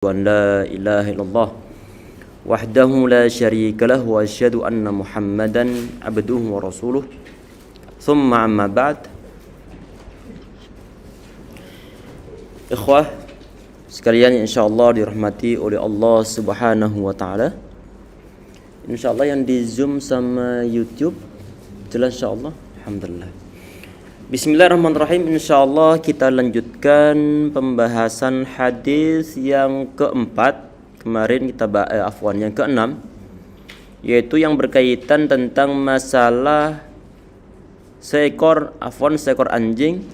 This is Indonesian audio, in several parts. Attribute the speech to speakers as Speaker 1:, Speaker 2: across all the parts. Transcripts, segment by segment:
Speaker 1: أن لا إله إلا الله وحده لا شريك له وأشهد أن محمدا عبده ورسوله ثم أما بعد. Ikhwah sekalian, insyaallah dirahmati oleh Allah Subhanahu wa taala. Insyaallah yang di Zoom sama YouTube jelas insyaallah. Alhamdulillah. Bismillahirrahmanirrahim. Insyaallah kita lanjutkan pembahasan hadis yang keempat. Kemarin kita yang keenam, yaitu yang berkaitan tentang masalah seekor anjing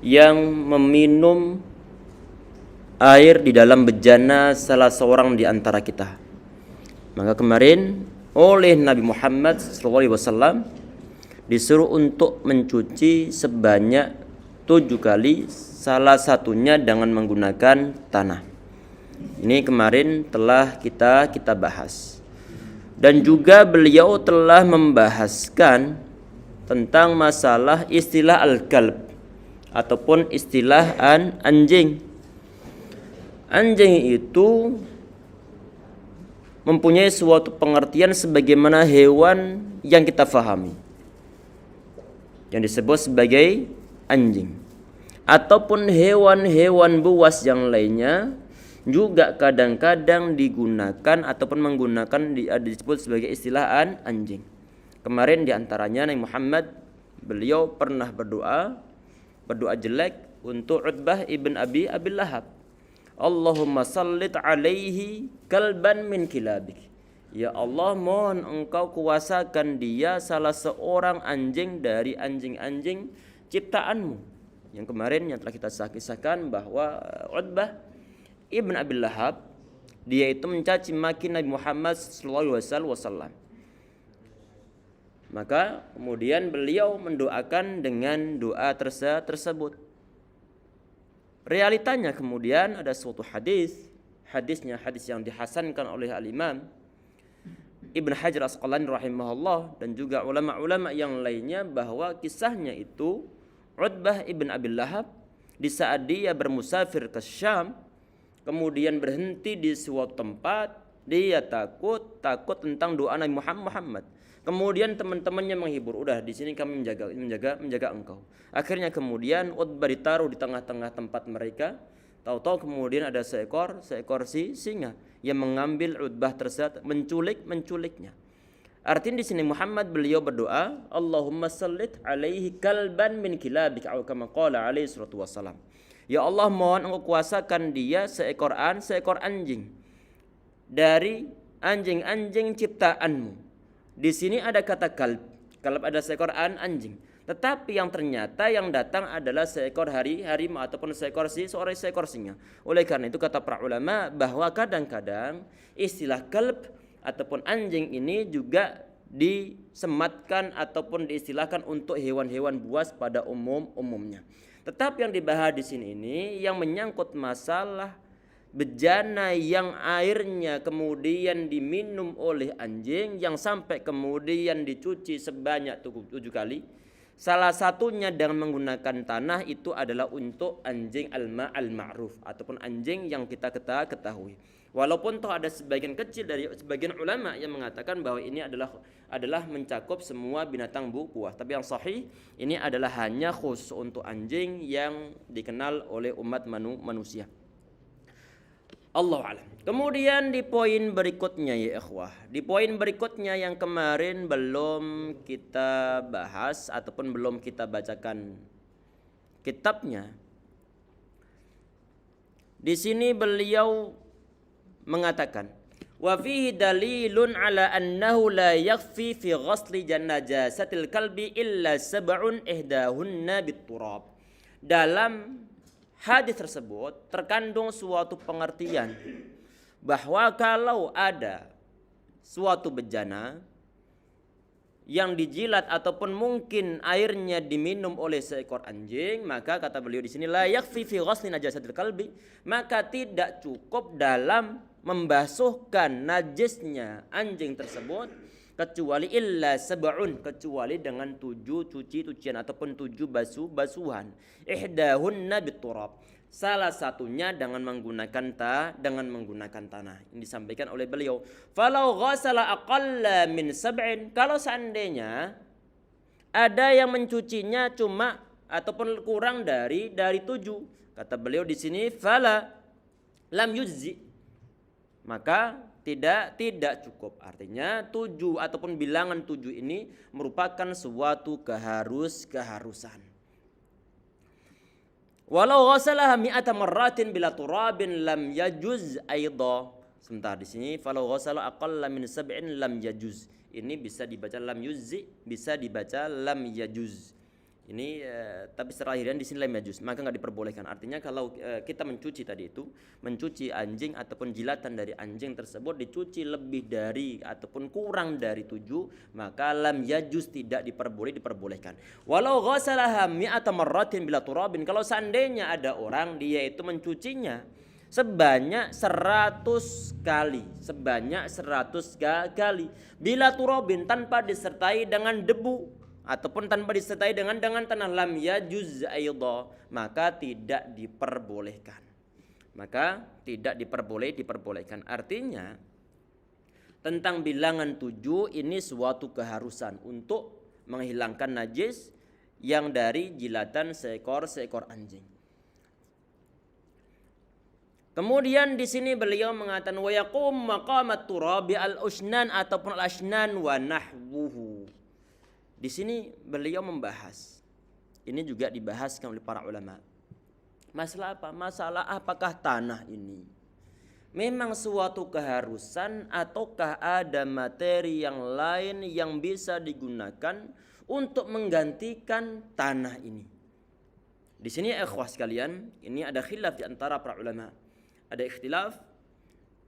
Speaker 1: yang meminum air di dalam bejana salah seorang di antara kita. Maka kemarin oleh Nabi Muhammad SAW disuruh untuk mencuci sebanyak 7 kali, salah satunya dengan menggunakan tanah. Ini kemarin telah kita bahas. Dan juga beliau telah membahaskan tentang masalah istilah al-kalb ataupun istilah anjing. Anjing itu mempunyai suatu pengertian sebagaimana hewan yang kita fahami, yang disebut sebagai anjing, ataupun hewan-hewan buas yang lainnya juga kadang-kadang digunakan ataupun menggunakan disebut sebagai istilah anjing. Kemarin diantaranya Nabi Muhammad, beliau pernah berdoa jelek untuk Utbah ibn Abi Lahab. Allahumma sallit alaihi kalban min kilabik. Ya Allah, mohon engkau kuasakan dia salah seorang anjing dari anjing-anjing ciptaanmu. Yang kemarin yang telah kita kisahkan bahwa Utbah ibn Abi Lahab, dia itu mencaci maki Nabi Muhammad SAW. Maka kemudian beliau mendoakan dengan doa tersebut. Realitanya kemudian ada suatu hadisnya yang dihasankan oleh Al-Imam Ibn Hajar Asqalani rahimahullah dan juga ulama-ulama yang lainnya, bahwa kisahnya itu Utbah ibn Abi Lahab di saat dia bermusafir ke Syam, kemudian berhenti di suatu tempat, dia takut tentang doa Nabi Muhammad. Kemudian teman-temannya menghibur, udah di sini kami menjaga engkau. Akhirnya kemudian Utbah ditaruh di tengah-tengah tempat mereka. Tahu-tahu kemudian ada seekor singa yang mengambil Utbah tersebut, menculiknya. Artinya di sini Muhammad beliau berdoa, Allahumma sallit alaihi kalban min kilabik, atau kama qala alaihi salatu wassalam. Ya Allah, mohon engkau kuasakan dia seekor anjing dari anjing-anjing ciptaanmu. Di sini ada kata kalb ada seekor anjing. Tetapi yang ternyata yang datang adalah seekor harimau ataupun seekor singa. Oleh karena itu kata para ulama bahwa kadang-kadang istilah kalb ataupun anjing ini juga disematkan ataupun diistilahkan untuk hewan-hewan buas pada umumnya. Tetapi yang dibahas di sini ini yang menyangkut masalah bejana yang airnya kemudian diminum oleh anjing, yang sampai kemudian dicuci sebanyak 7 kali. Salah satunya dengan menggunakan tanah, itu adalah untuk anjing al-ma'ruf ataupun anjing yang kita ketahui. Walaupun toh ada sebagian kecil dari sebagian ulama yang mengatakan bahwa ini adalah mencakup semua binatang buas, tapi yang sahih ini adalah hanya khusus untuk anjing yang dikenal oleh umat manusia. Allah alam. Kemudian di poin berikutnya ya ikhwah, di poin berikutnya yang kemarin belum kita bahas ataupun belum kita bacakan kitabnya. Di sini beliau mengatakan, wa fihi dalilun ala annahu la yakfi fi ghasli najasatil kalbi illa sab'un ihdahunna bit-turab. Dalam hadis tersebut terkandung suatu pengertian bahwa kalau ada suatu bejana yang dijilat ataupun mungkin airnya diminum oleh seekor anjing, maka kata beliau di sini la yakfi fi ghasli najasatil kalbi, maka tidak cukup dalam membasuhkan najisnya anjing tersebut kecuali illa sab'un, kecuali dengan 7 cucian ataupun 7 basuhan. Ihdahunna biturab. Salah satunya dengan menggunakan tanah. Ini disampaikan oleh beliau. Falau ghasala aqalla min sab'in, kalau seandainya ada yang mencucinya cuma ataupun kurang dari 7. Kata beliau di sini fala lam yujzi, maka tidak cukup. Artinya 7 ataupun bilangan 7 ini merupakan suatu keharusan. Walau ghasalaha mi'ata marratin bila turabin lam yajuz aidha. Sebentar di sini falau ghasala aqalla min sab'in lam yajuz. Ini bisa dibaca lam yuzzi, bisa dibaca lam yajuz. Ini tapi secara akhirnya di sini lam yajuz, maka enggak diperbolehkan. Artinya kalau kita mencuci tadi itu, mencuci anjing ataupun jilatan dari anjing tersebut dicuci lebih dari ataupun kurang dari 7, maka lam yajuz tidak diperbolehkan. Walau ghasalaha mi'ata marratin bila turabin, kalau seandainya ada orang dia itu mencucinya sebanyak 100 kali, bila turabin, tanpa disertai dengan debu ataupun tanpa disertai dengan tanah, lam yajuz aidha, maka tidak diperbolehkan. Artinya tentang bilangan 7 ini suatu keharusan untuk menghilangkan najis yang dari jilatan seekor anjing. Kemudian di sini beliau mengatakan wa yaqum maqamat turabi al-usnan ataupun al-ashnan wa nahwuhu. Di sini beliau membahas, ini juga dibahaskan oleh para ulama. Masalah apa? Masalah apakah tanah ini memang suatu keharusan ataukah ada materi yang lain yang bisa digunakan untuk menggantikan tanah ini. Di sini ikhwah sekalian, ini ada khilaf di antara para ulama. Ada ikhtilaf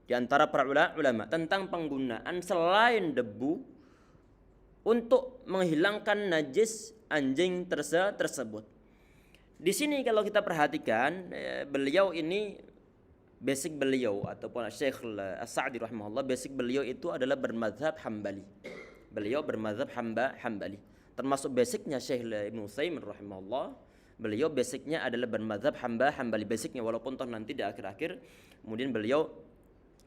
Speaker 1: di antara para ulama tentang penggunaan selain debu untuk menghilangkan najis anjing tersebut. Di sini kalau kita perhatikan, beliau ini basic beliau ataupun Syekh As-Sa'di rahimahullah, basic beliau itu adalah bermadzhab Hambali. Beliau bermadzhab Hambali. Termasuk basicnya Syekh Ibnu Utsaimin rahimahullah, beliau basicnya adalah bermadzhab Hambali basicnya, walaupun toh nanti di akhir-akhir kemudian beliau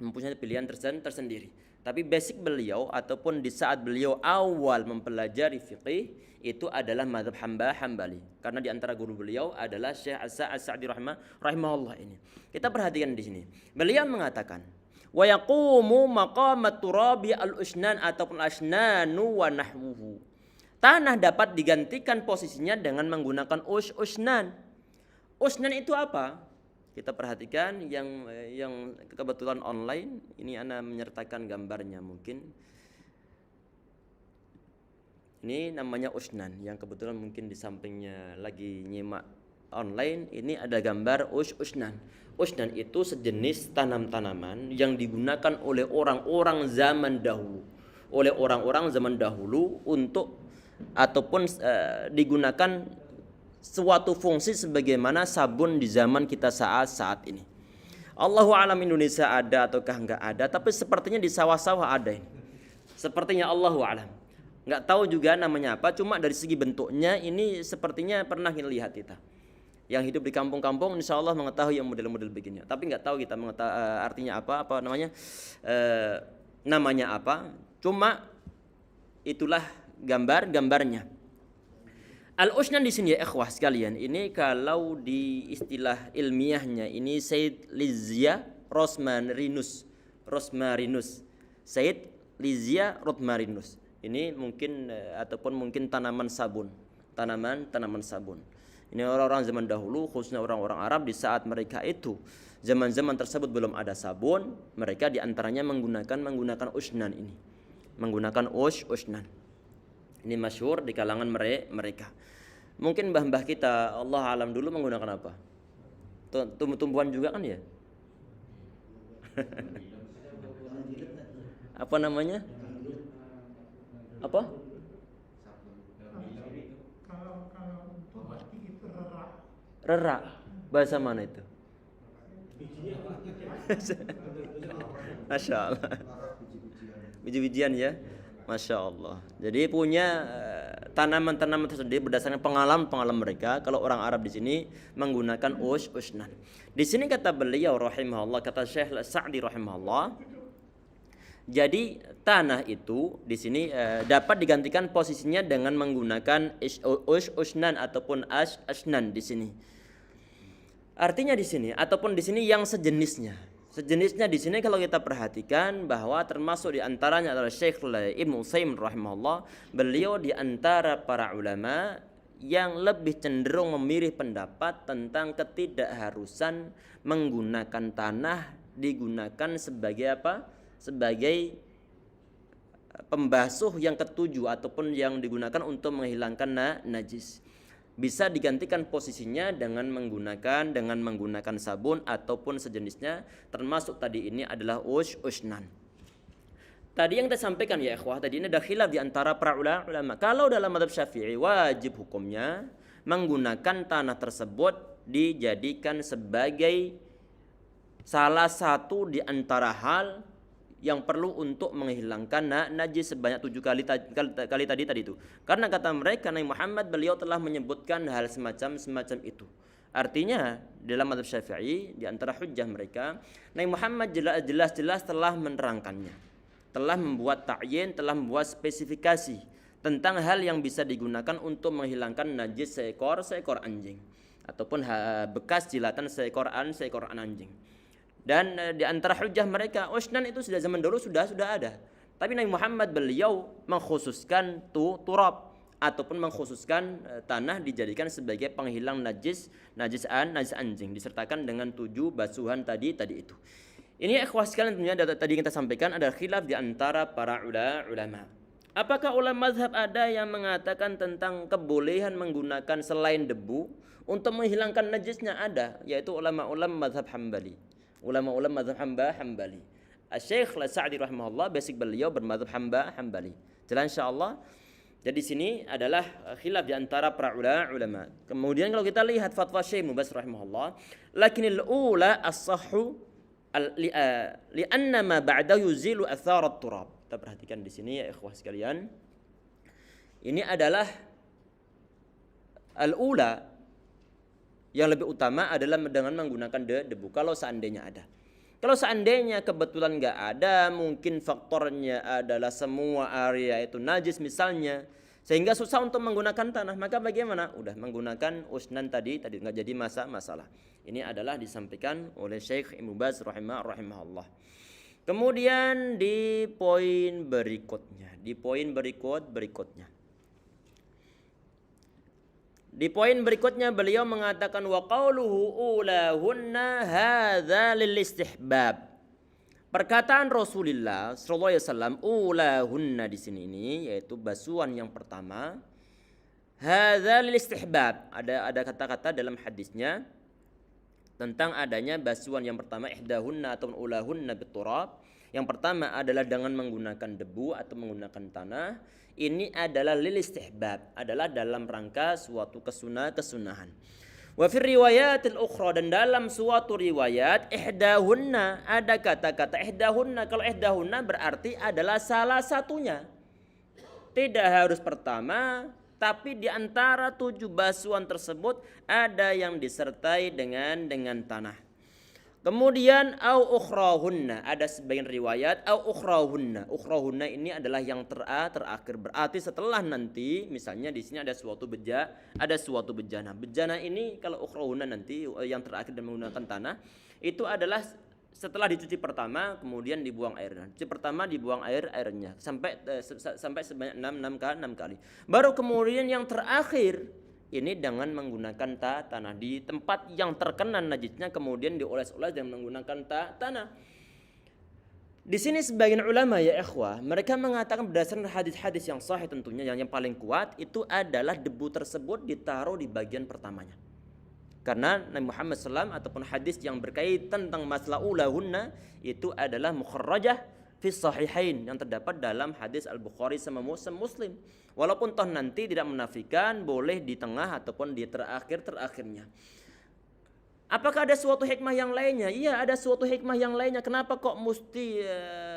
Speaker 1: mempunyai pilihan tersendiri. Tapi basic beliau ataupun di saat beliau awal mempelajari fiqih itu adalah mazhab Hambali. Karena di antara guru beliau adalah Syekh As-Sa'di rahimahullah ini. Kita perhatikan di sini. Beliau mengatakan wa yaqumu maqamat turabi al-usnan ataupun asnanu wa nahwuhu. Tanah dapat digantikan posisinya dengan menggunakan usnan. Usnan itu apa? Kita perhatikan yang kebetulan online, ini ana menyertakan gambarnya mungkin. Ini namanya usnan, yang kebetulan mungkin di sampingnya lagi nyimak online, ini ada gambar usnan. Usnan itu sejenis tanam-tanaman yang digunakan oleh orang-orang zaman dahulu, untuk ataupun digunakan suatu fungsi sebagaimana sabun di zaman kita saat ini. Allahu a'lam Indonesia ada ataukah enggak ada, tapi sepertinya di sawah-sawah ada ini. Sepertinya Allahu a'lam. Enggak tahu juga namanya apa, cuma dari segi bentuknya ini sepertinya pernah kita lihat kita. Yang hidup di kampung-kampung insyaallah mengetahui yang model-model begini. Tapi enggak tahu kita artinya apa namanya apa. Cuma itulah gambarnya. Al-usnan di sini ya ikhwah sekalian, ini kalau di istilah ilmiahnya ini Said Lizia Rosmarinus. Said Lizia Rosmarinus. Ini mungkin ataupun mungkin tanaman sabun. Ini orang-orang zaman dahulu, khususnya orang-orang Arab, di saat mereka itu zaman-zaman tersebut belum ada sabun, mereka diantaranya menggunakan usnan ini. Menggunakan usnan. Ini masyhur di kalangan mereka. Mungkin mbah-mbah kita Allah alam dulu menggunakan apa? Tumbuhan juga kan ya? Apa namanya? Apa?
Speaker 2: Kalau untuk batik itu
Speaker 1: Rerak. Bahasa mana itu? Masya Allah. Biji-bijian ya. Masya Allah. Jadi punya tanaman-tanaman tersebut berdasarkan pengalaman mereka. Kalau orang Arab di sini menggunakan ushnan. Di sini kata beliau rahimahullah, kata Syekh Sa'di rahimahullah, jadi tanah itu di sini dapat digantikan posisinya dengan menggunakan ushnan ataupun ashnan di sini. Artinya di sini ataupun di sini yang sejenisnya. Sejenisnya di sini kalau kita perhatikan bahwa termasuk di antaranya adalah Syekh Ibnu Utsaimin rahimahullah, beliau di antara para ulama yang lebih cenderung memilih pendapat tentang ketidakharusan menggunakan tanah digunakan sebagai apa? Sebagai pembasuh yang ketujuh ataupun yang digunakan untuk menghilangkan najis. Bisa digantikan posisinya dengan menggunakan sabun ataupun sejenisnya, termasuk tadi ini adalah ushnan. Tadi yang kita sampaikan ya ikhwah, tadi ini ada khilaf di antara para ulama. Kalau dalam mazhab Syafi'i wajib hukumnya menggunakan tanah tersebut dijadikan sebagai salah satu di antara hal yang perlu untuk menghilangkan najis sebanyak 7 kali tadi itu. Karena kata mereka Nabi Muhammad beliau telah menyebutkan hal semacam itu. Artinya dalam mazhab Syafi'i di antara hujjah mereka, Nabi Muhammad jelas-jelas telah menerangkannya. Telah membuat ta'yin, telah membuat spesifikasi tentang hal yang bisa digunakan untuk menghilangkan najis seekor anjing ataupun bekas jilatan seekor anjing. Dan di antara hujjah mereka, ushnan itu sudah zaman dulu sudah ada. Tapi Nabi Muhammad beliau mengkhususkan turab ataupun mengkhususkan tanah dijadikan sebagai penghilang najis anjing disertakan dengan 7 basuhan tadi itu. Ini ikhwah sekalian tentunya tadi kita sampaikan ada khilaf di antara para ulama. Apakah ulama mazhab ada yang mengatakan tentang kebolehan menggunakan selain debu untuk menghilangkan najisnya? Ada, yaitu ulama-ulama mazhab Hambali. Ulama-ulama mazhab Hambali. Syekh Sa'di rahimahullah basic beliau bermazhab Hambali. Jelas insyaallah. Jadi sini adalah khilaf di antara para ulama. Kemudian kalau kita lihat fatwa Syekh Mubaz rahimahullah, lakinil ula as-sahhu li'anna ma ba'da yuzilu athar at-turab. Kita perhatikan di sini ya ikhwah sekalian. Ini adalah al-ula, yang lebih utama adalah dengan menggunakan debu. Kalau seandainya ada. Kalau seandainya kebetulan nggak ada, mungkin faktornya adalah semua area itu najis misalnya, sehingga susah untuk menggunakan tanah, maka bagaimana? Udah menggunakan ushnan tadi nggak jadi masalah. Ini adalah disampaikan oleh Syekh Ibnu Baz rahimahullah. Kemudian di poin berikutnya, Di poin berikutnya beliau mengatakan wa qauluhu ulahunna hadza lil istihbab. Perkataan Rasulullah sallallahu alaihi wasallam ulahunna di sini ini yaitu basuhan yang pertama. Hadza lil istihbab. Ada kata-kata dalam hadisnya tentang adanya basuhan yang pertama ihdahunna atau ulahunna biturab. Yang pertama adalah dengan menggunakan debu atau menggunakan tanah. Ini adalah lil istihbab, adalah dalam rangka suatu kesunahan. Wa fi riwayatil ukhra, dan dalam suatu riwayat ihdahunna ada kata-kata ihdahunna. Kalau ihdahunna berarti adalah salah satunya. Tidak harus pertama, tapi di antara 7 basuhan tersebut ada yang disertai dengan tanah. Kemudian au ukhrahunna, ada sebagian riwayat au ukhrahunna. Ukhrahunna ini adalah yang terakhir, berarti setelah nanti misalnya di sini ada suatu bejana. Bejana ini kalau ukhrahunna nanti yang terakhir dan menggunakan tanah itu adalah setelah dicuci pertama kemudian dibuang airnya. Cuci pertama dibuang airnya sampai sebanyak 6 kali. Baru kemudian yang terakhir ini dengan menggunakan tanah di tempat yang terkena najisnya kemudian dioles-oles dengan menggunakan tanah. Di sini sebagian ulama ya ikhwah, mereka mengatakan berdasarkan hadis-hadis yang sahih tentunya yang paling kuat itu adalah debu tersebut ditaruh di bagian pertamanya. Karena Nabi Muhammad SAW ataupun hadis yang berkaitan tentang masalah ulahunna itu adalah mukharrajah fi sahihain yang terdapat dalam hadis Al-Bukhari sama Muslim. Walaupun toh nanti tidak menafikan boleh di tengah ataupun di terakhirnya. Apakah ada suatu hikmah yang lainnya? Iya, ada suatu hikmah yang lainnya. Kenapa kok mesti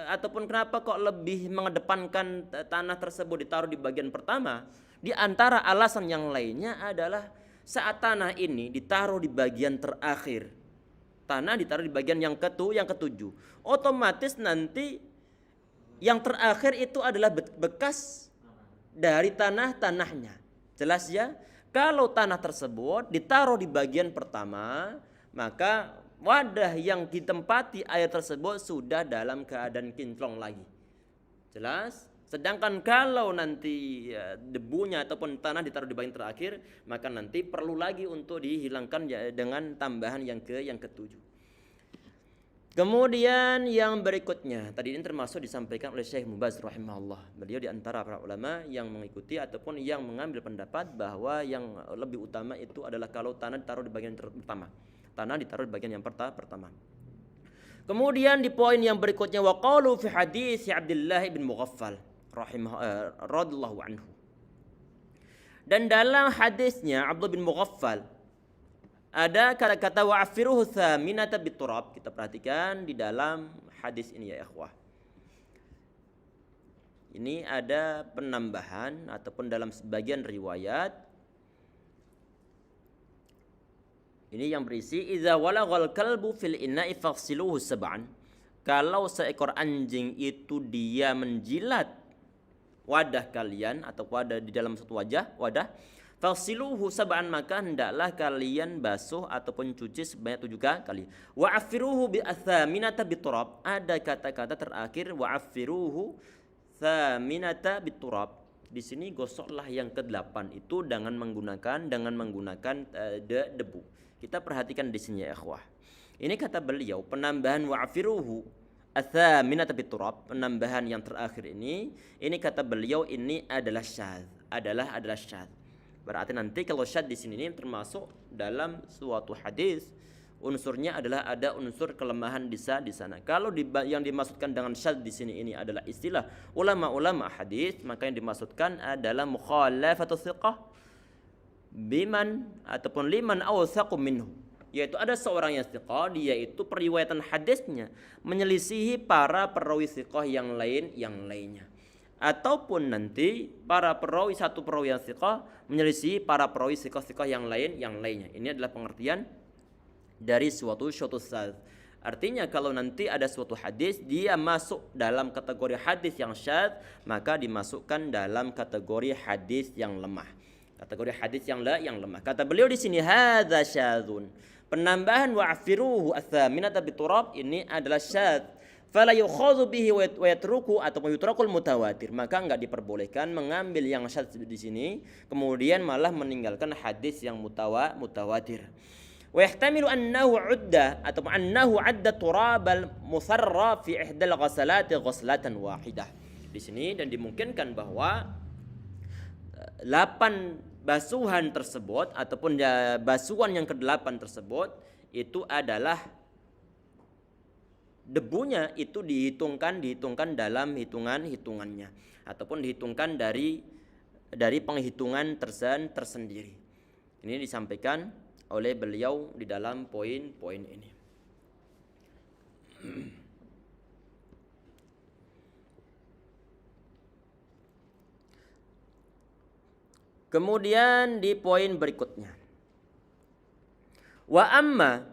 Speaker 1: ataupun kenapa kok lebih mengedepankan tanah tersebut ditaruh di bagian pertama Di antara alasan yang lainnya adalah saat tanah ini ditaruh di bagian terakhir, tanah ditaruh di bagian yang ketujuh, otomatis nanti yang terakhir itu adalah bekas dari tanahnya. Jelas ya? Kalau tanah tersebut ditaruh di bagian pertama, maka wadah yang ditempati air tersebut sudah dalam keadaan kinclong lagi. Jelas? Sedangkan kalau nanti debunya ataupun tanah ditaruh di bagian terakhir, maka nanti perlu lagi untuk dihilangkan dengan tambahan yang ketujuh. Kemudian yang berikutnya, tadi ini termasuk disampaikan oleh Syekh Mubaz rahimahullah. Beliau di antara para ulama yang mengikuti ataupun yang mengambil pendapat bahwa yang lebih utama itu adalah kalau tanah ditaruh di bagian pertama. Tanah ditaruh di bagian yang pertama. Kemudian di poin yang berikutnya, waqalu fi hadis Abdullah bin Mughaffal radhiyallahu anhu. Dan dalam hadisnya Abdullah bin Mughaffal ada kata-kata wa'afiruhu thaminata biturab. Kita perhatikan di dalam hadis ini ya ikhwah. Ini ada penambahan ataupun dalam sebagian riwayat ini yang berisi idza walaghal kalbu fil ina'i faghsiluhu sab'an. Kalau seekor anjing itu dia menjilat wadah kalian atau wadah di dalam satu wadah faghsiluhu sab'an, maka hendaklah kalian basuh ataupun cuci sebanyak 7 kali. Wa'afiruhu bi athaminata biturab. Ada kata-kata terakhir wa'afiruhu thaminata biturab. Di sini gosoklah yang ke-8 itu dengan menggunakan debu. Kita perhatikan di sini ya ikhwah. Ini kata beliau penambahan wa'afiruhu athaminata biturab, penambahan yang terakhir ini kata beliau ini adalah syadz, adalah syadz. Berarti nanti kalau syadz di sini ini termasuk dalam suatu hadis unsurnya adalah ada unsur kelemahan di sana. Kalau yang dimaksudkan dengan syadz di sini ini adalah istilah ulama-ulama hadis, maka yang dimaksudkan adalah mukhalafatus thiqah biman ataupun liman awsaqu minhu, yaitu ada seorang yang thiqah, dia itu periwayatan hadisnya menyelisihi para perawi thiqah yang lainnya. Ataupun nanti satu perawi yang thiqah menyelisihi para perawi thiqah yang lainnya. Ini adalah pengertian dari suatu syadz. Artinya kalau nanti ada suatu hadis dia masuk dalam kategori hadis yang syadz, maka dimasukkan dalam kategori hadis yang lemah. Kategori hadis yang lemah. Kata beliau di sini hadza syadzun. Penambahan wa'afiruhu atsaminata biturab ini adalah syadz. Fala yukhadhu bihi wa yatruku ataupun yutrakul mutawatir. Maka enggak diperbolehkan mengambil yang syadz di sini kemudian malah meninggalkan hadis yang mutawatir. Wa yahtamilu annahu udda ataupun annahu adda turabal musarra fi ihdal ghasalati ghaslatan wahidah. Di sini dan dimungkinkan bahwa 8 basuhan tersebut ataupun basuhan yang ke-8 tersebut itu adalah debunya itu dihitungkan dalam hitungannya ataupun dihitungkan dari penghitungan tersendiri. Ini disampaikan oleh beliau di dalam poin-poin ini. Kemudian di poin berikutnya, wa amma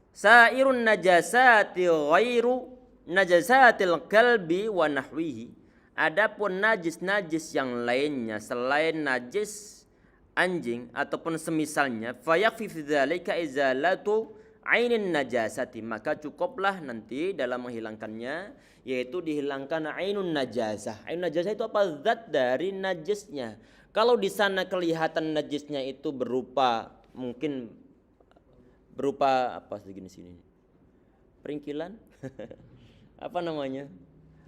Speaker 1: sairun najasati ghairu najasatil kalbi wa nahwihi. Adapun najis yang lainnya selain najis anjing ataupun semisalnya, fayakfi fi dzalika izalatu ainin najasati, maka cukuplah nanti dalam menghilangkannya yaitu dihilangkan ainun najasah. Ainun najasah itu apa? Zat dari najisnya. Kalau di sana kelihatan najisnya itu berupa apa segini sini? Peringkilan? Apa namanya?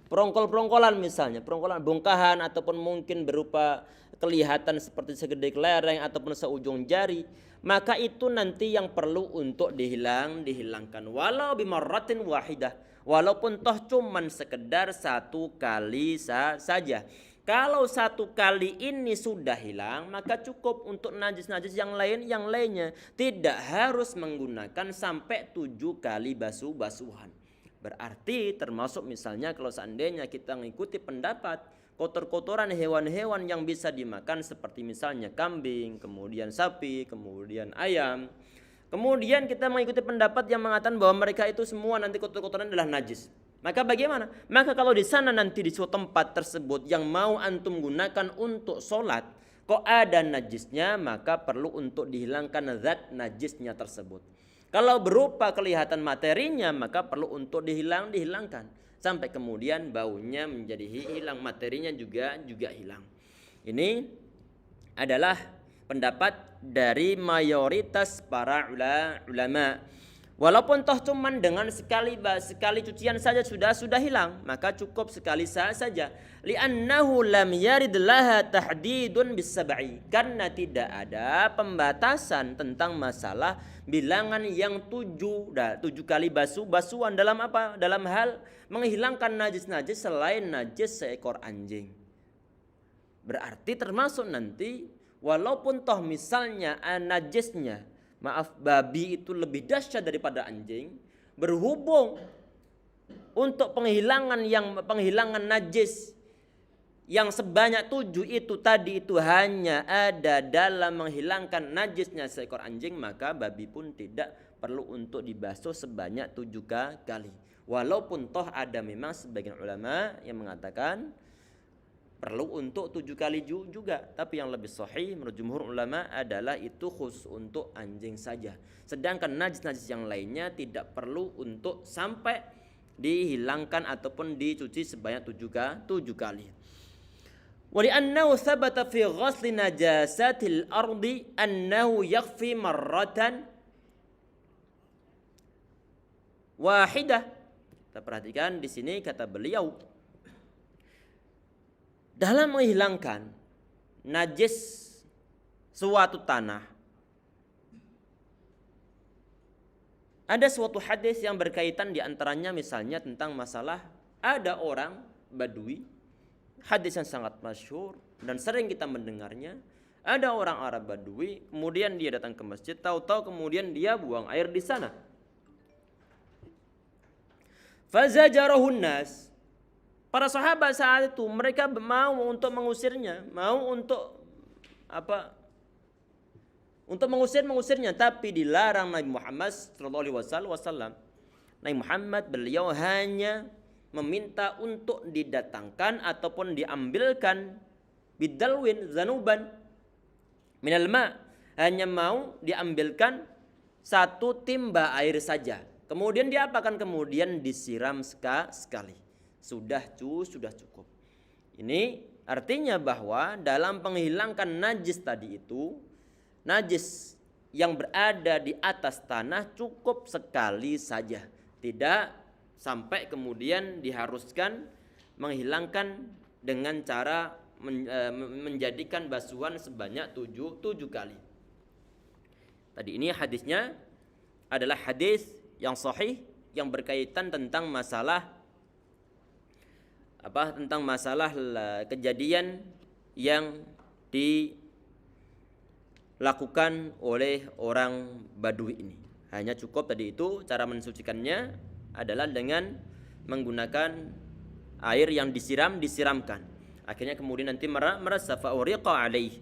Speaker 1: Perongkol-perongkolan misalnya, perongkolan bongkahan ataupun mungkin berupa kelihatan seperti segede kelereng ataupun seujung jari, maka itu nanti yang perlu untuk dihilangkan walau bimarratin wahidah, walaupun toh cuman sekedar 1 kali saja. Kalau 1 kali ini sudah hilang, maka cukup untuk najis-najis yang lainnya. Tidak harus menggunakan sampai 7 kali basuhan. Berarti termasuk misalnya kalau seandainya kita mengikuti pendapat kotor-kotoran hewan-hewan yang bisa dimakan seperti misalnya kambing, kemudian sapi, kemudian ayam. Kemudian kita mengikuti pendapat yang mengatakan bahwa mereka itu semua nanti kotor-kotoran adalah najis. Maka bagaimana? Maka kalau di sana nanti di suatu tempat tersebut yang mau antum gunakan untuk sholat, kok ada najisnya, maka perlu untuk dihilangkan zat najisnya tersebut. Kalau berupa kelihatan materinya, maka perlu untuk dihilangkan. Sampai kemudian baunya menjadi hilang, materinya juga hilang. Ini adalah pendapat dari mayoritas para ulama. Walaupun toh cuman dengan sekali cucian saja sudah hilang, maka cukup sekali saja. Li'annahu lam yarid laha tahdidun bis-sab'i, karena tidak ada pembatasan tentang masalah bilangan yang 7 kali basuhan dalam apa? Dalam hal menghilangkan najis-najis selain najis seekor anjing. Berarti termasuk nanti walaupun toh misalnya najisnya, babi itu lebih dahsyat daripada anjing, berhubung untuk penghilangan najis yang sebanyak 7 itu tadi itu hanya ada dalam menghilangkan najisnya seekor anjing, maka babi pun tidak perlu untuk dibasuh sebanyak 7 kali. Walaupun toh ada memang sebagian ulama yang mengatakan perlu untuk 7 kali juga, tapi yang lebih sahih menurut jumhur ulama adalah itu khusus untuk anjing saja. Sedangkan najis-najis yang lainnya tidak perlu untuk sampai dihilangkan ataupun dicuci sebanyak 7 kali. Wa li'annahu thabata fi ghasli najasatil ardi annahu yakfi marratan wahidah. Kita perhatikan di sini kata beliau, dalam menghilangkan najis suatu tanah, ada suatu hadis yang berkaitan diantaranya misalnya tentang masalah ada orang Badui, hadis yang sangat masyhur dan sering kita mendengarnya. Ada orang Arab Badui, kemudian dia datang ke masjid, tahu-tahu kemudian dia buang air di sana. Fazajarahun nas. Para sahabat saat itu mereka mau untuk mengusirnya, mau untuk mengusirnya, tapi dilarang Nabi Muhammad SAW. Nabi Muhammad beliau hanya meminta untuk didatangkan ataupun diambilkan bidalwin zanuban minal ma, hanya mau diambilkan 1 timba air saja. Kemudian diapakan? Kemudian disiram sekali. Sudah cukup. Ini artinya bahwa dalam penghilangkan najis tadi itu, najis yang berada di atas tanah cukup sekali saja, tidak sampai kemudian diharuskan menghilangkan dengan cara menjadikan basuhan sebanyak 7 kali. Tadi ini hadisnya adalah hadis yang sahih yang berkaitan tentang masalah kejadian yang dilakukan oleh orang Badui ini. Hanya cukup tadi itu cara mensucikannya adalah dengan menggunakan air yang disiramkan. Akhirnya kemudian nanti merasa fa'uriqa alaih.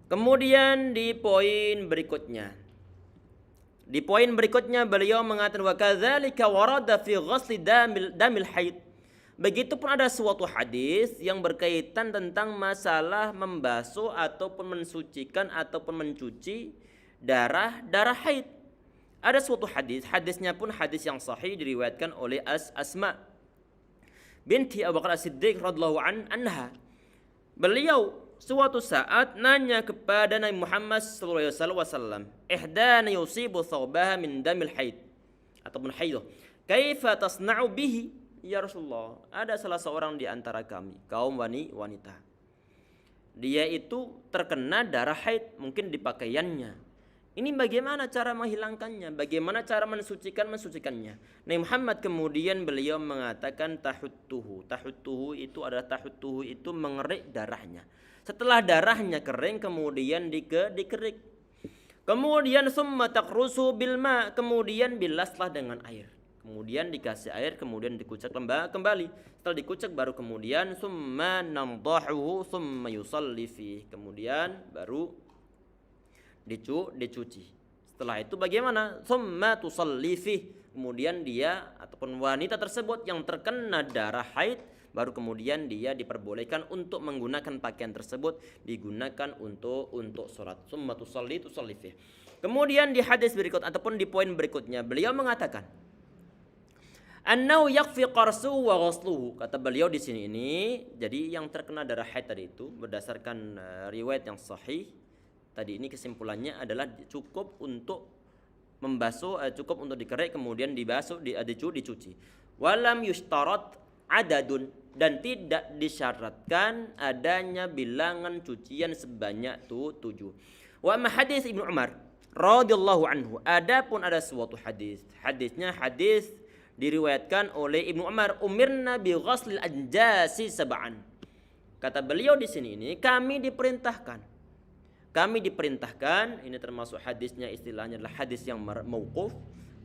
Speaker 1: Kemudian di poin berikutnya beliau mengatakan wa kadzalika warada fi ghasli damil haid. Begitupun ada suatu hadis yang berkaitan tentang masalah membasuh ataupun mensucikan ataupun mencuci darah haid. Ada suatu hadisnya pun hadis yang sahih diriwayatkan oleh Asma binti Abu Bakar As-Siddiq radhiyallahu anha. Beliau suatu saat nanya kepada Nabi Muhammad sallallahu alaihi wasallam, "Ihdana yusibu thawbaha min damil haid ataupun haid. Kaifa tasna'u bihi?" Ya Rasulullah, ada salah seorang di antara kami, kaum wanita. Dia itu terkena darah haid mungkin di pakaiannya. Ini bagaimana cara menghilangkannya? Bagaimana cara mensucikannya? Nabi Muhammad kemudian beliau mengatakan tahuttuhu. Tahuttuhu itu adalah mengerik darahnya. Setelah darahnya kering kemudian dikerik. Kemudian summa taqrusu bil ma, kemudian bilaslah dengan air. kemudian dikasih air, kemudian dikucek kembali. Setelah dikucek baru kemudian summa namdahuhu summa yusalli fihi, kemudian baru dicuci. Setelah itu bagaimana? Summa tusalli fihi, kemudian dia ataupun wanita tersebut yang terkena darah haid baru kemudian dia diperbolehkan untuk menggunakan pakaian tersebut digunakan untuk sholat. Summa tusalli fihi. Kemudian di hadis berikut ataupun di poin berikutnya beliau mengatakan annau yakfi qarsuhu wa ghusluhu. Kata beliau di sini ini, jadi yang terkena darah haid tadi itu berdasarkan riwayat yang sahih tadi ini kesimpulannya adalah cukup untuk membasuh, cukup untuk dikerik kemudian dibasuh, dicuci. Walam yushtarat adadun, dan tidak disyaratkan adanya bilangan cucian sebanyak 7. Wa ma hadis Ibnu Umar radhiyallahu anhu, adapun ada suatu hadisnya hadis diriwayatkan oleh Ibnu Umar, umirna bi ghaslil anjasi sab'an. Kata beliau di sini ini kami diperintahkan, ini termasuk hadisnya istilahnya adalah hadis yang mauquf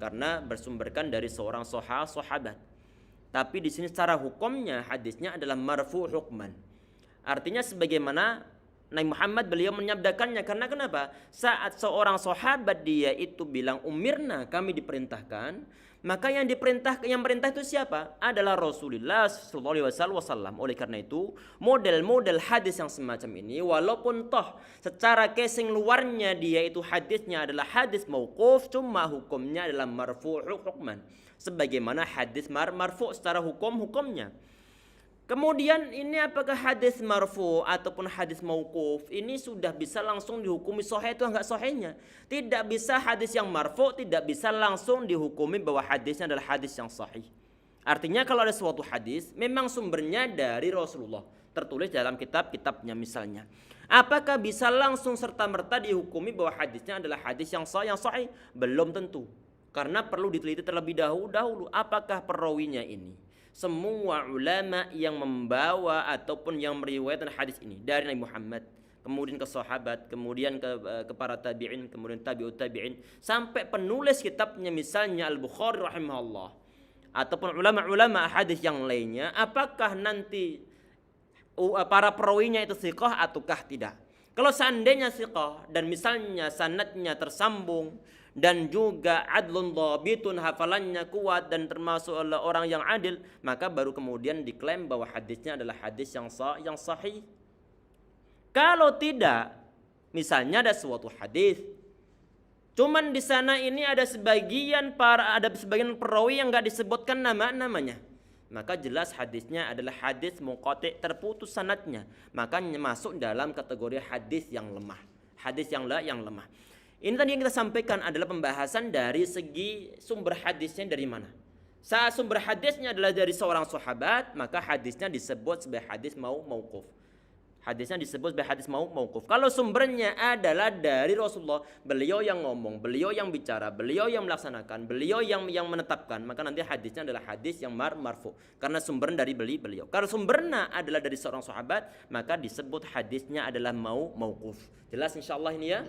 Speaker 1: karena bersumberkan dari seorang sahabat. Tapi di sini secara hukumnya hadisnya adalah marfu hukman. Artinya sebagaimana Nabi Muhammad beliau menyabdakannya, karena kenapa? Saat seorang sahabat dia itu bilang umirna, kami diperintahkan, maka yang perintah itu siapa? Adalah Rasulullah sallallahu alaihi wasallam. Oleh karena itu, model-model hadis yang semacam ini walaupun toh secara casing luarnya dia itu hadisnya adalah hadis mauquf, cuma hukumnya adalah marfu' hukman. Sebagaimana hadis marfu' secara hukumnya. Kemudian ini apakah hadis marfu ataupun hadis mauquf ini sudah bisa langsung dihukumi sahih itu enggak sahihnya? Tidak bisa hadis yang marfu tidak bisa langsung dihukumi bahwa hadisnya adalah hadis yang sahih. Artinya kalau ada suatu hadis memang sumbernya dari Rasulullah, tertulis dalam kitab-kitabnya misalnya. Apakah bisa langsung serta-merta dihukumi bahwa hadisnya adalah hadis yang sahih? Belum tentu. Karena perlu diteliti terlebih dahulu apakah perawinya ini. Semua ulama yang membawa ataupun yang meriwayatkan hadis ini dari Nabi Muhammad, kemudian ke sahabat, kemudian ke para tabi'in, kemudian tabi'ut tabi'in, sampai penulis kitabnya misalnya Al-Bukhari rahimahullah, ataupun ulama-ulama hadis yang lainnya, apakah nanti para perawinya itu thiqah ataukah tidak? Kalau seandainya thiqah dan misalnya sanadnya tersambung dan juga adlun dhabitun, hafalannya kuat dan termasuk orang yang adil, maka baru kemudian diklaim bahwa hadisnya adalah hadis yang sahih. Kalau tidak, misalnya ada suatu hadis, cuman di sana ini ada sebagian perawi yang enggak disebutkan namanya, maka jelas hadisnya adalah hadis munqati', terputus sanadnya, maka masuk dalam kategori hadis yang lemah. Ini tadi yang kita sampaikan adalah pembahasan dari segi sumber hadisnya dari mana. Saat sumber hadisnya adalah dari seorang sahabat, maka hadisnya disebut sebagai hadis mauquf. Kalau sumbernya adalah dari Rasulullah, beliau yang ngomong, beliau yang bicara, beliau yang melaksanakan, beliau yang menetapkan, maka nanti hadisnya adalah hadis yang marfu karena sumbernya dari beliau. Kalau sumbernya adalah dari seorang sahabat, maka disebut hadisnya adalah mauquf. Jelas insyaallah ini ya.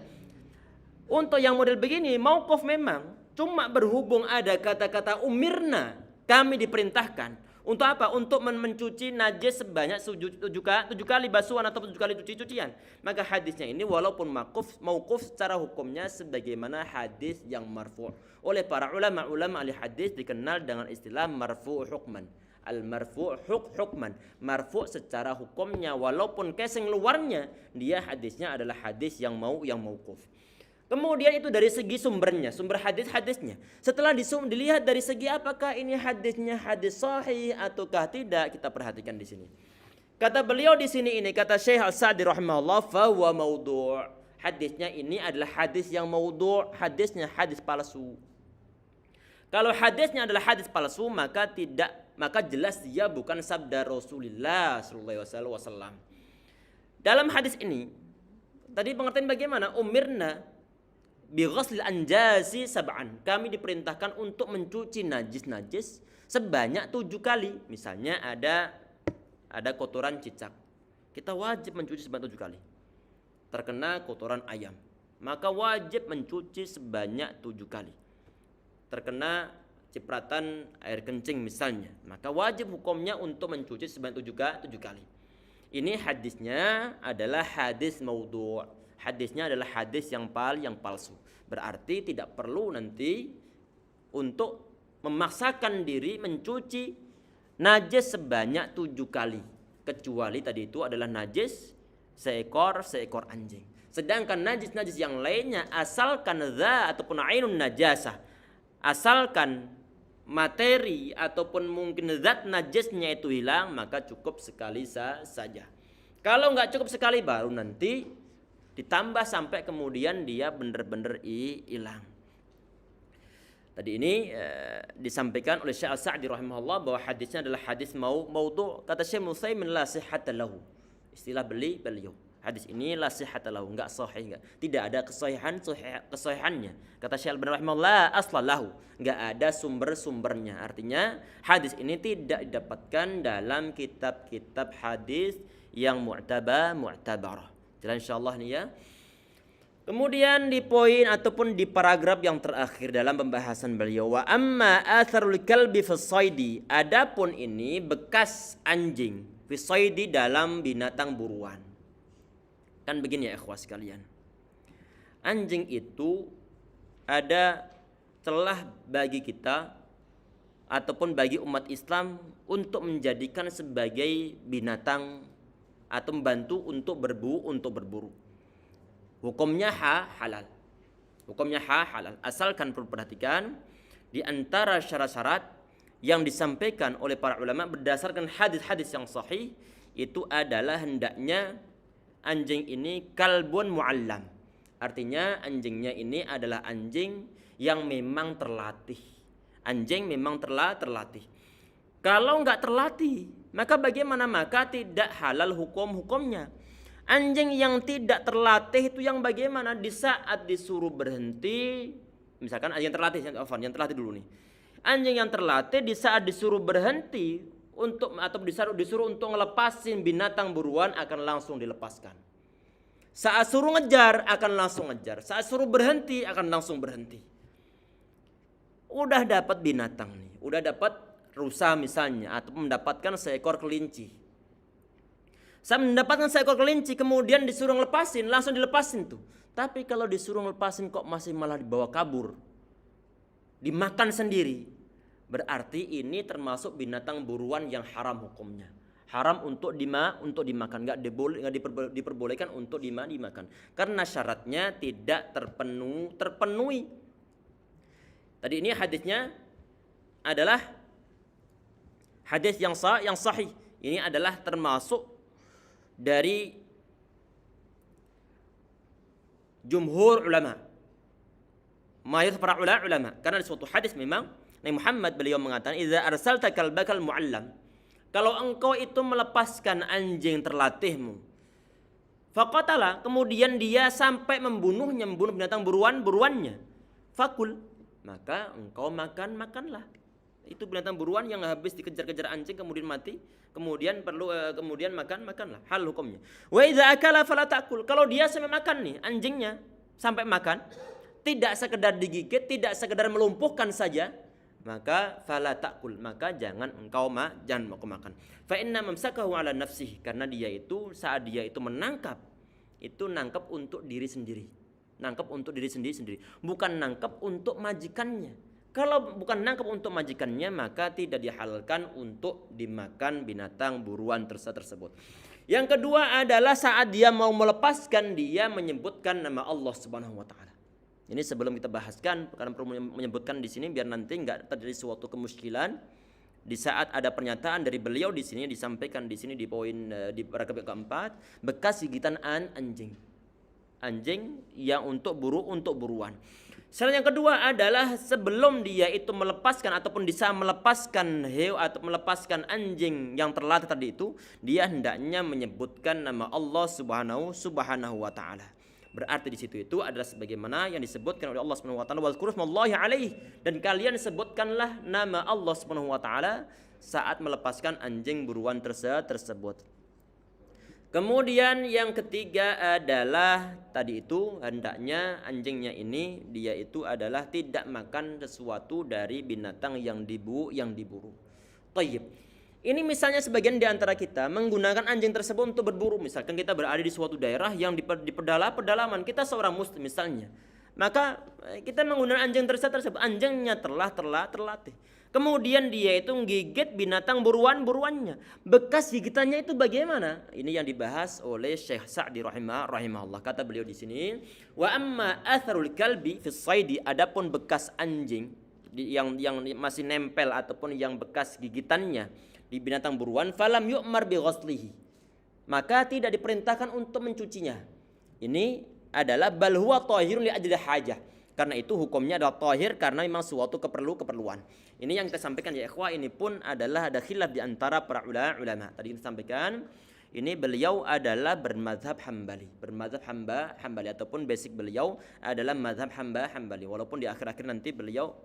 Speaker 1: Untuk yang model begini, mauquf memang cuma berhubung ada kata-kata umirna, kami diperintahkan. Untuk apa? Untuk mencuci najis sebanyak 7 kali basuhan atau 7 kali cucian. Maka hadisnya ini walaupun mauquf secara hukumnya sebagaimana hadis yang marfu'. Oleh para ulama ahli hadis dikenal dengan istilah marfu' hukman. Al-marfu' hukman. Marfu' secara hukumnya walaupun casing luarnya dia hadisnya adalah hadis yang mauquf. Kemudian itu dari segi sumbernya, sumber hadisnya. Setelah dilihat dari segi apakah ini hadisnya hadis sahih ataukah tidak, kita perhatikan di sini. Kata beliau di sini ini, kata Syekh Al-Sa'di rahimahullah, fa huwa maudhu'. Hadisnya ini adalah hadis yang maudhu', hadisnya hadis palsu. Kalau hadisnya adalah hadis palsu, maka jelas dia bukan sabda Rasulullah sallallahu alaihi wasallam. Dalam hadis ini, tadi pengertian bagaimana? Umirna bi ghaslil anjasi sab'an. Kami diperintahkan untuk mencuci najis sebanyak 7 kali. Misalnya ada kotoran cicak. Kita wajib mencuci sebanyak 7 kali. Terkena kotoran ayam, maka wajib mencuci sebanyak 7 kali. Terkena cipratan air kencing misalnya, maka wajib hukumnya untuk mencuci sebanyak 7 kali. Ini hadisnya adalah hadis maudhu'. Hadisnya adalah hadis yang palsu. Berarti tidak perlu nanti untuk memaksakan diri mencuci najis sebanyak 7 kali. Kecuali tadi itu adalah najis seekor anjing. Sedangkan najis-najis yang lainnya asalkan za ataupun ainun najasah, asalkan materi ataupun mungkin zat najisnya itu hilang, maka cukup sekali saja. Kalau nggak cukup sekali baru nanti ditambah sampai kemudian dia benar-benar hilang. Tadi ini disampaikan oleh Syekh As-Sa'di rahimahullah bahwa hadisnya adalah hadis maudhu'. Kata Syekh Nusaimin la sihhata lahu. Istilah beliau. Hadis ini la sihhata lahu, enggak sahih, enggak. Tidak ada kesahihannya. Kata Syekh Al-Albani rahimahullah la asla lahu, enggak ada sumber-sumbernya. Artinya hadis ini tidak didapatkan dalam kitab-kitab hadis yang mu'tabarah. Jelas insyaallah nih ya. Kemudian di poin ataupun di paragraf yang terakhir dalam pembahasan beliau, wa amma atharul kalbi fi saidi, adapun ini bekas anjing fi saidi dalam binatang buruan. Kan begini ya ikhwas sekalian. Anjing itu ada celah bagi kita ataupun bagi umat Islam untuk menjadikan sebagai binatang atau membantu untuk berburu. Hukumnya halal. Asalkan perlu perhatikan di antara syarat-syarat yang disampaikan oleh para ulama berdasarkan hadis-hadis yang sahih itu adalah hendaknya anjing ini kalbun muallam. Artinya anjingnya ini adalah anjing yang memang terlatih. Kalau enggak terlatih, maka bagaimana? Maka tidak halal hukumnya. Anjing yang tidak terlatih itu yang bagaimana? Di saat disuruh berhenti, misalkan anjing yang terlatih dulu nih. Anjing yang terlatih di saat disuruh berhenti atau disuruh untuk ngelepasin binatang buruan akan langsung dilepaskan. Saat suruh ngejar akan langsung ngejar. Saat suruh berhenti akan langsung berhenti. Udah dapat binatang nih, udah dapat rusa misalnya atau mendapatkan seekor kelinci. Saya mendapatkan seekor kelinci, kemudian disuruh ngelepasin, langsung dilepasin tuh. Tapi kalau disuruh ngelepasin kok masih malah dibawa kabur, dimakan sendiri, berarti ini termasuk binatang buruan yang haram hukumnya. Haram untuk dimakan, nggak diperbolehkan untuk dimakan, karena syaratnya tidak terpenuhi. Tadi ini hadisnya adalah hadis yang sahih. Ini adalah termasuk dari jumhur ulama, mayoritas para ulama, karena di suatu hadis memang Nabi Muhammad beliau mengatakan idza arsalta kalbakal muallam, kalau engkau itu melepaskan anjing terlatihmu, faqatala, kemudian dia sampai membunuh binatang buruannya, fakul, maka engkau makanlah itu binatang buruan yang habis dikejar-kejar anjing kemudian mati, kemudian makanlah, hal hukumnya. Wa idza akala fala ta'kul, kalau dia sampai makan nih anjingnya sampai makan, tidak sekedar digigit, tidak sekedar melumpuhkan saja, maka fala ta'kul, maka jangan engkau makan. Fa inna mamsakahu ala nafsihi, karena dia itu saat dia itu menangkap, itu nangkap untuk diri sendiri. Bukan nangkap untuk majikannya. Kalau bukan nangkap untuk majikannya, maka tidak dihalalkan untuk dimakan binatang buruan tersebut. Yang kedua adalah saat dia mau melepaskan, dia menyebutkan nama Allah Subhanahu wa taala. Ini sebelum kita bahaskan, karena perlu menyebutkan di sini biar nanti enggak terjadi suatu kemuskilan. Di saat ada pernyataan dari beliau di sini disampaikan di sini di poin di paragraf keempat, bekas gigitan anjing yang untuk buruan. Syarat yang kedua adalah sebelum dia itu melepaskan ataupun bisa melepaskan atau melepaskan anjing yang terlatih tadi itu, dia hendaknya menyebutkan nama Allah Subhanahu wa taala. Berarti di situ itu adalah sebagaimana yang disebutkan oleh Allah Subhanahu wa taala, wazkuru smallahi alaihi, dan kalian sebutkanlah nama Allah Subhanahu wa taala saat melepaskan anjing buruan tersebut. Kemudian yang ketiga adalah tadi itu hendaknya anjingnya ini dia itu adalah tidak makan sesuatu dari binatang yang diburu. Tayyib. Ini misalnya sebagian di antara kita menggunakan anjing tersebut untuk berburu. Misalkan kita berada di suatu daerah yang di pedalaman, kita seorang muslim misalnya. Maka kita menggunakan anjing tersebut, anjingnya terlatih. Kemudian dia itu menggigit binatang buruannya. Bekas gigitannya itu bagaimana? Ini yang dibahas oleh Syekh Sa'di rahimahullah. Kata beliau di sini, wa amma atharul kalbi fi saidi, adapun bekas anjing yang masih nempel ataupun yang bekas gigitannya di binatang buruan, falam yu'mar bi ghaslihi, maka tidak diperintahkan untuk mencucinya. Ini adalah bal huwa tahirun li ajli hajah. Karena itu hukumnya adalah tahir karena memang suatu keperluan. Ini yang kita sampaikan ya ikhwah, ini pun adalah ada khilaf di antara para ulama. Tadi kita sampaikan ini beliau adalah bermadzhab Hambali. Bermadzhab Hambali ataupun basic beliau adalah mazhab Hambali. Walaupun di akhir-akhir nanti beliau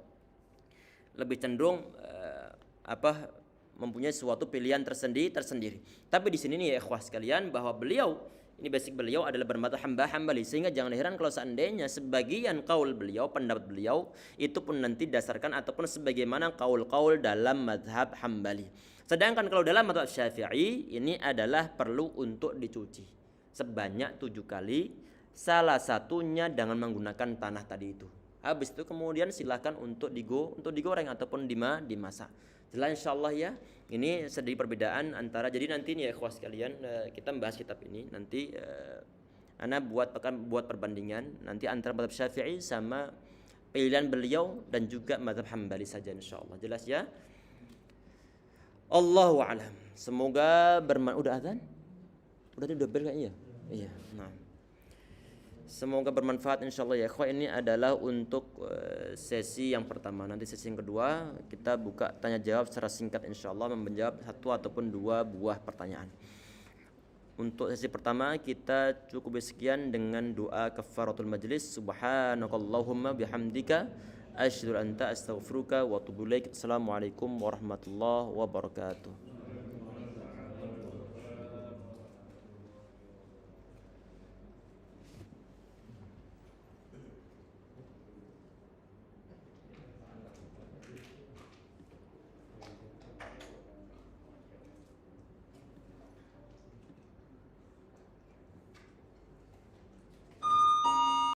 Speaker 1: lebih cenderung mempunyai suatu pilihan tersendiri. Tapi di sini nih ya ikhwah sekalian bahwa beliau ini basic beliau adalah bermadzhab Hambali, sehingga jangan heran kalau seandainya sebagian kaul beliau, pendapat beliau itu pun nanti dasarkan ataupun sebagaimana kaul-kaul dalam mazhab Hambali. Sedangkan kalau dalam mazhab Syafi'i ini adalah perlu untuk dicuci sebanyak 7 kali, salah satunya dengan menggunakan tanah tadi itu. Habis itu kemudian silakan untuk digoreng ataupun dimasak. Jelas insyaallah ya. Ini sedikit perbedaan antara, jadi nanti nih ya ikhwah sekalian, kita membahas kitab ini nanti ana buat perbandingan nanti antara mazhab Syafi'i sama pilihan beliau dan juga mazhab Hambali saja insyaallah. Jelas ya? Allahu a'lam. Semoga udah azan? Udah bel kayaknya. Iya. Nah. Semoga bermanfaat insyaallah ya ikhwah. Ini adalah untuk sesi yang pertama. Nanti sesi yang kedua kita buka tanya jawab secara singkat insyaallah, menjawab 1 ataupun 2 buah pertanyaan. Untuk sesi pertama kita cukup sekian dengan doa kafaratul majlis. Subhanakallahumma bihamdika asyhadu an la ilaha illa anta astaghfiruka wa atubu ilaik. Assalamualaikum warahmatullahi wabarakatuh.